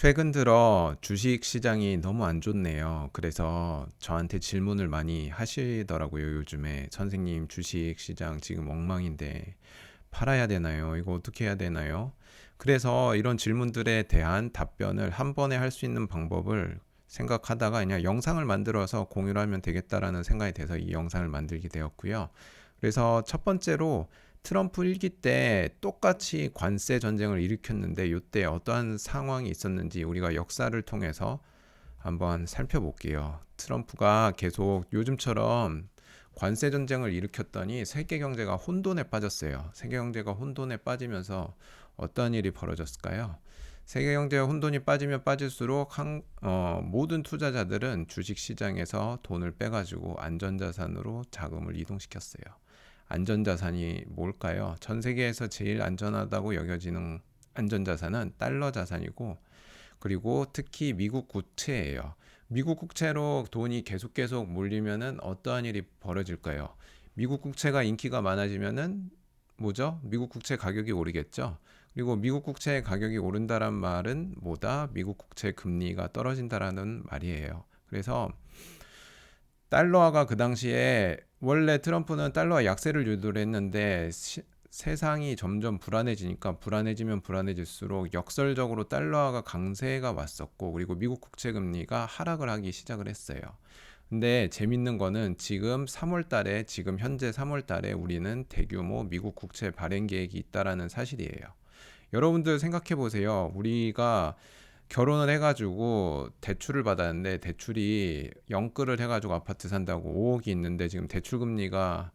최근 들어 주식 시장이 너무 안 좋네요. 그래서 저한테 질문을 많이 하시더라고요, 요즘에. 선생님, 주식 시장 지금 엉망인데 팔아야 되나요? 이거 어떻게 해야 되나요? 그래서 이런 질문들에 대한 답변을 한 번에 할 수 있는 방법을 생각하다가 그냥 영상을 만들어서 공유를 하면 되겠다라는 생각이 돼서 이 영상을 만들게 되었고요. 그래서 첫 번째로 트럼프 일기 때 똑같이 관세 전쟁을 일으켰는데 이때 어떠한 상황이 있었는지 우리가 역사를 통해서 한번 살펴볼게요. 트럼프가 계속 요즘처럼 관세 전쟁을 일으켰더니 세계 경제가 혼돈에 빠졌어요. 세계 경제가 혼돈에 빠지면서 어떤 일이 벌어졌을까요? 세계 경제가 혼돈이 빠지면 빠질수록 모든 투자자들은 주식 시장에서 돈을 빼가지고 안전자산으로 자금을 이동시켰어요. 안전자산이 뭘까요? 전 세계에서 제일 안전하다고 여겨지는 안전자산은 달러 자산이고, 그리고 특히 미국 국채예요. 미국 국채로 돈이 계속 몰리면은 어떠한 일이 벌어질까요? 미국 국채가 인기가 많아지면은 뭐죠? 미국 국채 가격이 오르겠죠. 그리고 미국 국채 가격이 오른다란 말은 뭐다? 미국 국채 금리가 떨어진다라는 말이에요. 그래서 달러화가 그 당시에 원래 트럼프는 달러화 약세를 유도를 했는데 세상이 점점 불안해지니까 불안해지면 불안해질수록 역설적으로 달러화가 강세가 왔었고, 그리고 미국 국채 금리가 하락을 하기 시작을 했어요. 근데 재밌는 거는 지금 현재 3월 달에 우리는 대규모 미국 국채 발행 계획이 있다라는 사실이에요. 여러분들 생각해 보세요. 우리가 결혼을 해가지고 대출을 받았는데 대출이 영끌을 해가지고 아파트 산다고 5억이 있는데 지금 대출 금리가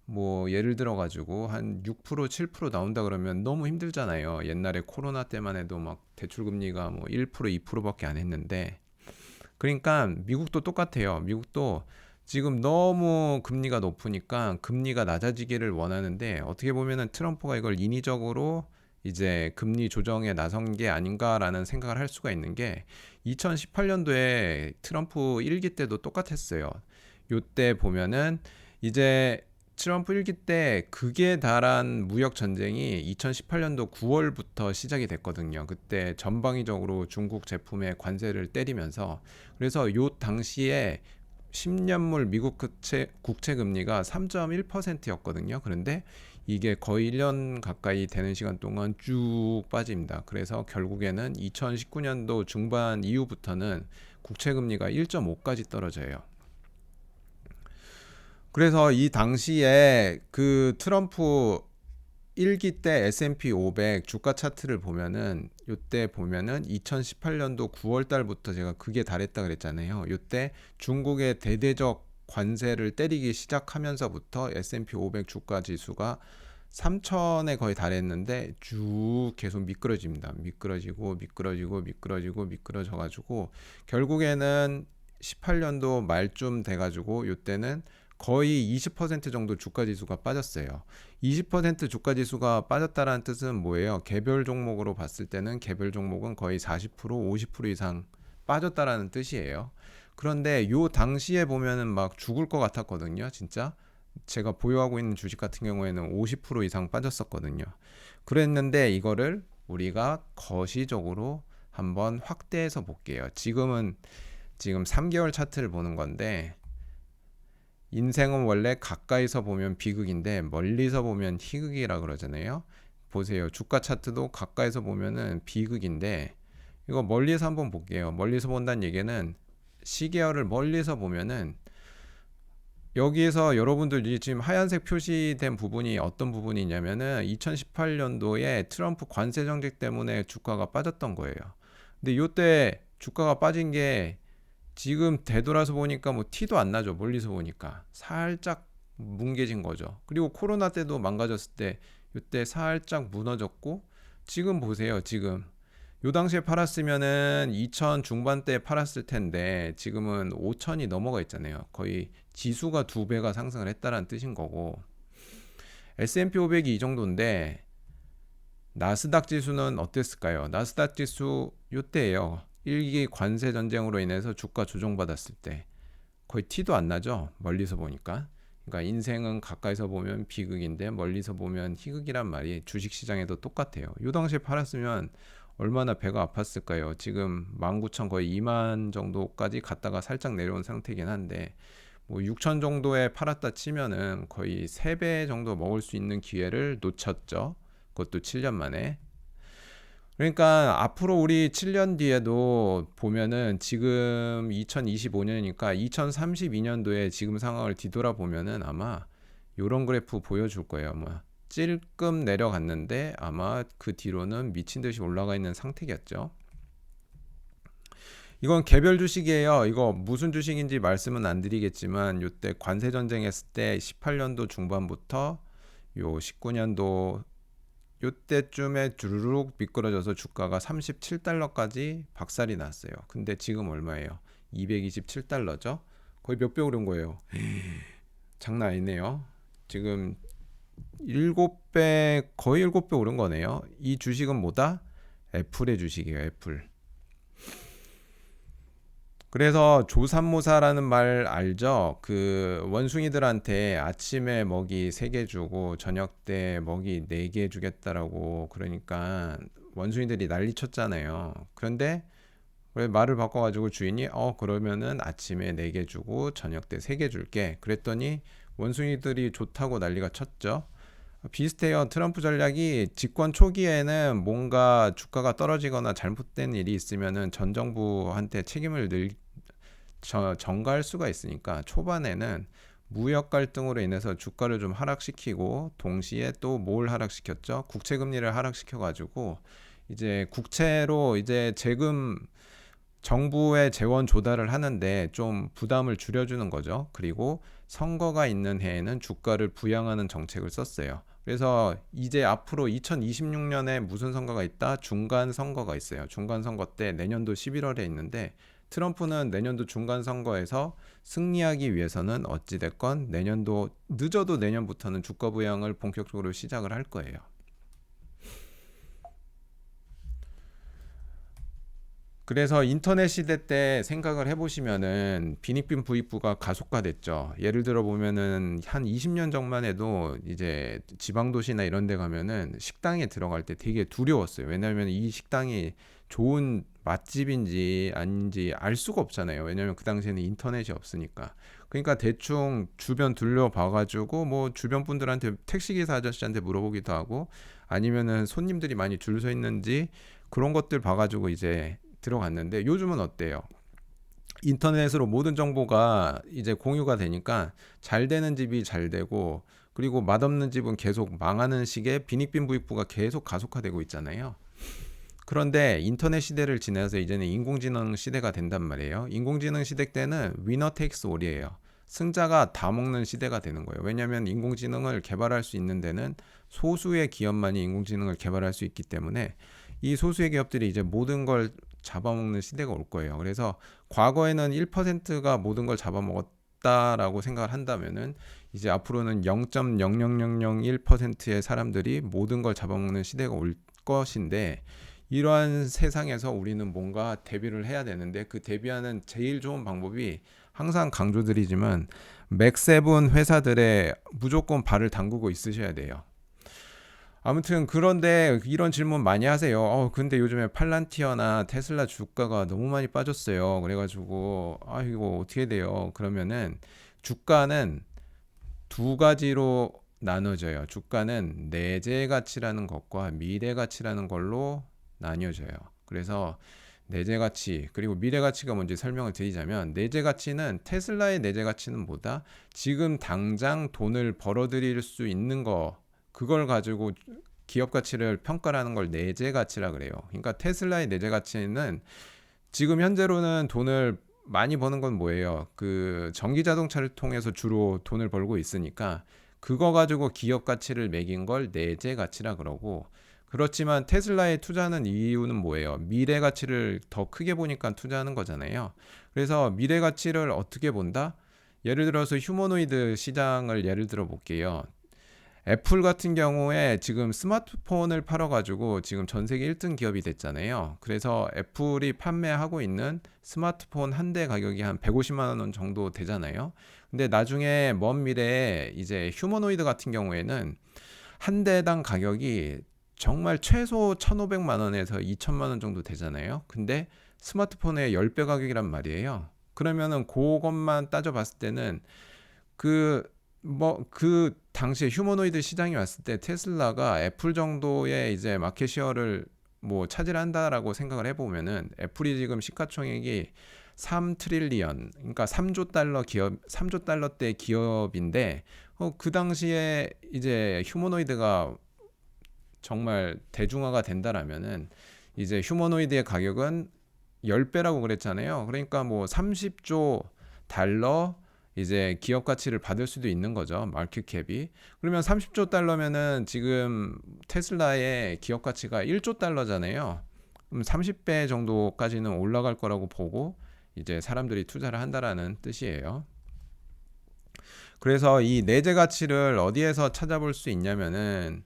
뭐 예를 들어 가지고 한 6% 7% 나온다 그러면 너무 힘들잖아요. 옛날에 코로나 때만 해도 막 대출 금리가 뭐 1% 2%밖에 안 했는데, 그러니까 미국도 똑같아요. 미국도 지금 너무 금리가 높으니까 금리가 낮아지기를 원하는데, 어떻게 보면은 트럼프가 이걸 인위적으로 이제 금리 조정에 나선 게 아닌가라는 생각을 할 수가 있는 게, 2018년도에 트럼프 일기 때도 똑같았어요. 요때 보면은 이제 트럼프 일기 때 극에 달한 무역 전쟁이 2018년도 9월부터 시작이 됐거든요. 그때 전방위적으로 중국 제품에 관세를 때리면서, 그래서 요 당시에 10년물 미국 국채 금리가 3.1%였거든요. 그런데 이게 거의 1년 가까이 되는 시간 동안 쭉 빠집니다. 그래서 결국에는 2019년도 중반 이후부터는 국채 금리가 1.5까지 떨어져요. 그래서 이 당시에 그 트럼프 일기 때 S&P 500 주가 차트를 보면은, 요때 보면은 2018년도 9월 달부터 제가 그게 달했다 그랬잖아요. 요때 중국의 대대적 관세를 때리기 시작하면서부터 S&P 500 주가 지수가 3천에 거의 달했는데 쭉 계속 미끄러집니다. 미끄러져 가지고 결국에는 18년도 말쯤 돼 가지고 요때는 거의 20% 정도 주가 지수가 빠졌어요. 20% 주가 지수가 빠졌다는 뜻은 뭐예요? 개별 종목으로 봤을 때는 개별 종목은 거의 40%, 50% 이상 빠졌다라는 뜻이에요. 그런데 요 당시에 보면은 막 죽을 것 같았거든요, 진짜. 제가 보유하고 있는 주식 같은 경우에는 50% 이상 빠졌었거든요. 그랬는데 이거를 우리가 거시적으로 한번 확대해서 볼게요. 지금 3개월 차트를 보는 건데, 인생은 원래 가까이서 보면 비극인데 멀리서 보면 희극이라 그러잖아요. 보세요. 주가 차트도 가까이서 보면은 비극인데, 이거 멀리서 한번 볼게요. 멀리서 본다는 얘기는 시계열을 멀리서 보면은, 여기에서 여러분들이 지금 하얀색 표시된 부분이 어떤 부분이냐면은 2018년도에 트럼프 관세 정책 때문에 주가가 빠졌던 거예요. 근데 이때 주가가 빠진 게 지금 되돌아서 보니까 뭐 티도 안 나죠. 멀리서 보니까 살짝 뭉개진 거죠. 그리고 코로나 때도 망가졌을 때 이때 살짝 무너졌고, 지금 보세요. 지금 요 당시에 팔았으면은 2000 중반대에 팔았을 텐데 지금은 5000이 넘어가 있잖아요. 거의 지수가 2배가 상승을 했다는 뜻인 거고, S&P 500이 이 정도인데 나스닥 지수는 어땠을까요? 나스닥 지수 요때예요. 일기 관세 전쟁으로 인해서 주가 조정받았을 때 거의 티도 안 나죠. 멀리서 보니까. 그러니까 인생은 가까이서 보면 비극인데 멀리서 보면 희극이란 말이 주식시장에도 똑같아요. 요 당시에 팔았으면 얼마나 배가 아팠을까요? 지금 19,000 거의 2만 정도까지 갔다가 살짝 내려온 상태긴 한데 뭐 6천 정도에 팔았다 치면은 거의 3배 정도 먹을 수 있는 기회를 놓쳤죠. 그것도 7년 만에. 그러니까 앞으로 우리 7년 뒤에도 보면은 지금 2025년이니까 2032년도에 지금 상황을 뒤돌아보면은 아마 요런 그래프 보여줄 거예요. 아마 찔끔 내려갔는데 아마 그 뒤로는 미친 듯이 올라가 있는 상태겠죠. 이건 개별 주식이에요. 이거 무슨 주식인지 말씀은 안 드리겠지만 요때 관세 전쟁 했을 때 18년도 중반부터 요 19년도 요때쯤에 주르륵 미끄러져서 주가가 37달러까지 박살이 났어요. 근데 지금 얼마예요? 227달러죠? 거의 몇 배 오른 거예요. 장난 아니네요. 지금 7배, 거의 7배 오른 거네요. 이 주식은 뭐다? 애플의 주식이에요. 애플. 그래서 조삼모사라는 말 알죠? 그 원숭이들한테 아침에 먹이 3개 주고 저녁 때 먹이 4개 주겠다라고 그러니까 원숭이들이 난리 쳤잖아요. 그런데 왜 말을 바꿔가지고 주인이 그러면은 아침에 4개 주고 저녁 때 3개 줄게. 그랬더니 원숭이들이 좋다고 난리가 쳤죠. 비슷해요. 트럼프 전략이 집권 초기에는 뭔가 주가가 떨어지거나 잘못된 일이 있으면은 전 정부한테 책임을 전가할 수가 있으니까 초반에는 무역 갈등으로 인해서 주가를 좀 하락시키고 동시에 또 뭘 하락시켰죠? 국채 금리를 하락시켜 가지고 이제 국채로 이제 재금 정부의 재원 조달을 하는데 좀 부담을 줄여주는 거죠. 그리고 선거가 있는 해에는 주가를 부양하는 정책을 썼어요. 그래서 이제 앞으로 2026년에 무슨 선거가 있다? 중간 선거가 있어요. 중간 선거 때 내년도 11월에 있는데 트럼프는 내년도 중간 선거에서 승리하기 위해서는 어찌됐건 내년도 늦어도 내년부터는 주가 부양을 본격적으로 시작을 할 거예요. 그래서 인터넷 시대 때 생각을 해보시면은 빈익빈 부익부가 가속화됐죠. 예를 들어 보면은 한 20년 전만 해도 이제 지방도시나 이런 데 가면은 식당에 들어갈 때 되게 두려웠어요. 왜냐하면 이 식당이 좋은 맛집인지 아닌지 알 수가 없잖아요. 왜냐하면 그 당시에는 인터넷이 없으니까. 그러니까 대충 주변 둘러봐가지고 뭐 주변 분들한테 택시기사 아저씨한테 물어보기도 하고 아니면은 손님들이 많이 줄 서 있는지 그런 것들 봐가지고 이제 들어갔는데 요즘은 어때요? 인터넷으로 모든 정보가 이제 공유가 되니까 잘 되는 집이 잘 되고 그리고 맛없는 집은 계속 망하는 식의 빈익빈 부익부가 계속 가속화되고 있잖아요. 그런데 인터넷 시대를 지나서 이제는 인공지능 시대가 된단 말이에요. 인공지능 시대 때는 위너 테이크스 올이에요. 승자가 다 먹는 시대가 되는 거예요. 왜냐하면 인공지능을 개발할 수 있는 데는 소수의 기업만이 인공지능을 개발할 수 있기 때문에 이 소수의 기업들이 이제 모든 걸 잡아먹는 시대가 올 거예요. 그래서 과거에는 1%가 모든 걸 잡아먹었다라고 생각을 한다면은 이제 앞으로는 0.00001%의 사람들이 모든 걸 잡아먹는 시대가 올 것인데 이러한 세상에서 우리는 뭔가 대비를 해야 되는데 그 대비하는 제일 좋은 방법이 항상 강조드리지만 맥세븐 회사들의 무조건 발을 담그고 있으셔야 돼요. 아무튼 그런데 이런 질문 많이 하세요. 근데 요즘에 팔란티어나 테슬라 주가가 너무 많이 빠졌어요. 그래가지고 이거 어떻게 돼요? 그러면은 주가는 두 가지로 나눠져요. 주가는 내재 가치라는 것과 미래 가치라는 걸로 나뉘어져요. 그래서 내재 가치 그리고 미래 가치가 뭔지 설명을 드리자면 내재 가치는 테슬라의 내재 가치는 뭐다? 지금 당장 돈을 벌어들일 수 있는 거 그걸 가지고 기업 가치를 평가하는 걸 내재 가치라 그래요. 그러니까 테슬라의 내재 가치는 지금 현재로는 돈을 많이 버는 건 뭐예요? 그 전기 자동차를 통해서 주로 돈을 벌고 있으니까 그거 가지고 기업 가치를 매긴 걸 내재 가치라 그러고 그렇지만 테슬라에 투자하는 이유는 뭐예요? 미래 가치를 더 크게 보니까 투자하는 거잖아요. 그래서 미래 가치를 어떻게 본다? 예를 들어서 휴머노이드 시장을 예를 들어 볼게요. 애플 같은 경우에 지금 스마트폰을 팔아가지고 지금 전 세계 1등 기업이 됐잖아요. 그래서 애플이 판매하고 있는 스마트폰 한 대 가격이 한 150만 원 정도 되잖아요. 근데 나중에 먼 미래에 이제 휴머노이드 같은 경우에는 한 대당 가격이 정말 최소 1,500만 원에서 2천만 원 정도 되잖아요. 근데 스마트폰의 10배 가격이란 말이에요. 그러면은 그것만 따져봤을 때는 그 당시에 휴머노이드 시장이 왔을 때 테슬라가 애플 정도의 이제 마켓 셰어를 뭐 차지한다라고 생각을 해보면은 애플이 지금 시가총액이 3 트릴리언, 그러니까 3조 달러 기업, 3조 달러대 기업인데 그 당시에 이제 휴머노이드가 정말 대중화가 된다라면은 이제 휴머노이드의 가격은 10배라고 그랬잖아요. 그러니까 뭐 30조 달러 이제 기업 가치를 받을 수도 있는 거죠. 마켓 캡이. 그러면 30조 달러면은 지금 테슬라의 기업 가치가 1조 달러잖아요. 그럼 30배 정도까지는 올라갈 거라고 보고 이제 사람들이 투자를 한다라는 뜻이에요. 그래서 이 내재 가치를 어디에서 찾아볼 수 있냐면은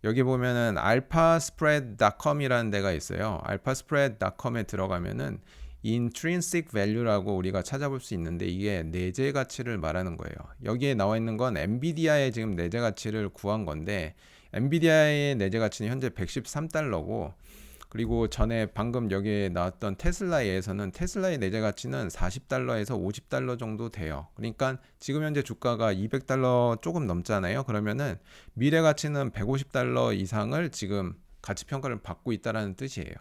여기 보면은 alphaspread.com이라는 데가 있어요. alphaspread.com에 들어가면은 intrinsic value라고 우리가 찾아볼 수 있는데 이게 내재 가치를 말하는 거예요. 여기에 나와 있는 건 엔비디아의 지금 내재 가치를 구한 건데 엔비디아의 내재 가치는 현재 113달러고 그리고 전에 방금 여기에 나왔던 테슬라에서는 테슬라의 내재 가치는 40달러에서 50달러 정도 돼요. 그러니까 지금 현재 주가가 200달러 조금 넘잖아요. 그러면은 미래 가치는 150달러 이상을 지금 가치 평가를 받고 있다라는 뜻이에요.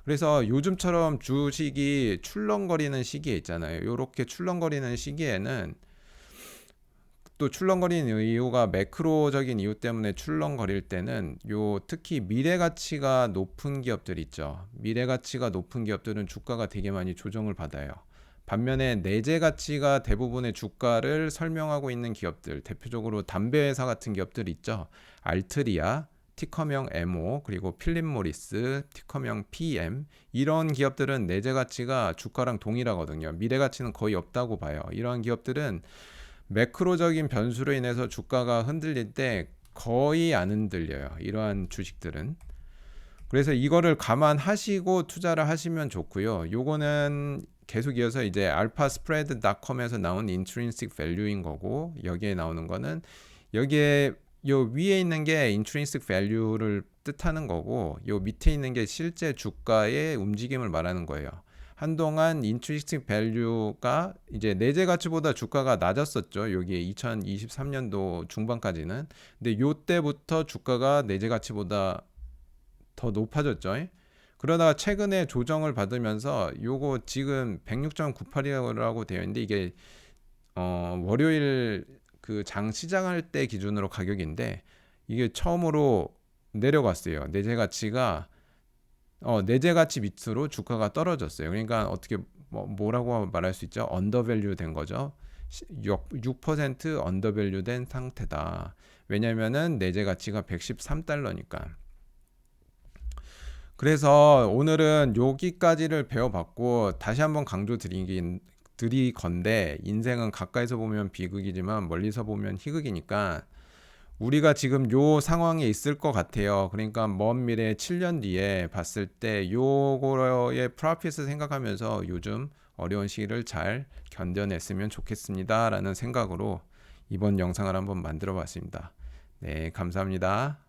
그래서 요즘처럼 주식이 출렁거리는 시기에 있잖아요. 이렇게 출렁거리는 시기에는 또 출렁거리는 이유가 매크로적인 이유 때문에 출렁거릴 때는 특히 미래 가치가 높은 기업들 있죠. 미래 가치가 높은 기업들은 주가가 되게 많이 조정을 받아요. 반면에 내재 가치가 대부분의 주가를 설명하고 있는 기업들, 대표적으로 담배 회사 같은 기업들 있죠. 알트리아, 티커명 MO, 그리고 필립 모리스, 티커명 PM, 이런 기업들은 내재 가치가 주가랑 동일하거든요. 미래 가치는 거의 없다고 봐요. 이러한 기업들은 매크로적인 변수로 인해서 주가가 흔들릴 때 거의 안 흔들려요. 이러한 주식들은. 그래서 이거를 감안하시고 투자를 하시면 좋고요. 요거는 계속 이어서 이제 alphaspread.com에서 나온 intrinsic value인 거고 여기에 나오는 거는 여기에 요 위에 있는 게 intrinsic value를 뜻하는 거고 요 밑에 있는 게 실제 주가의 움직임을 말하는 거예요. 한동안 intrinsic value가 이제 내재 가치보다 주가가 낮았었죠. 여기 2023년도 중반까지는. 근데 요때부터 주가가 내재 가치보다 더 높아졌죠. 그러다가 최근에 조정을 받으면서 요거 지금 106.98이라고 되어 있는데 이게 월요일 그 장 시장할 때 기준으로 가격인데 이게 처음으로 내려갔어요. 내재 가치가 내재 가치 밑으로 주가가 떨어졌어요. 그러니까 어떻게 뭐라고 말할 수 있죠? 언더밸류 된 거죠. 6% 언더밸류 된 상태다. 왜냐면은 내재 가치가 113달러니까. 그래서 오늘은 여기까지를 배워봤고 다시 한번 강조 드리건데 인생은 가까이서 보면 비극이지만 멀리서 보면 희극이니까 우리가 지금 요 상황에 있을 것 같아요. 그러니까 먼 미래 7년 뒤에 봤을 때 요거의 프로핏을 생각하면서 요즘 어려운 시기를 잘 견뎌냈으면 좋겠습니다 라는 생각으로 이번 영상을 한번 만들어 봤습니다. 네, 감사합니다.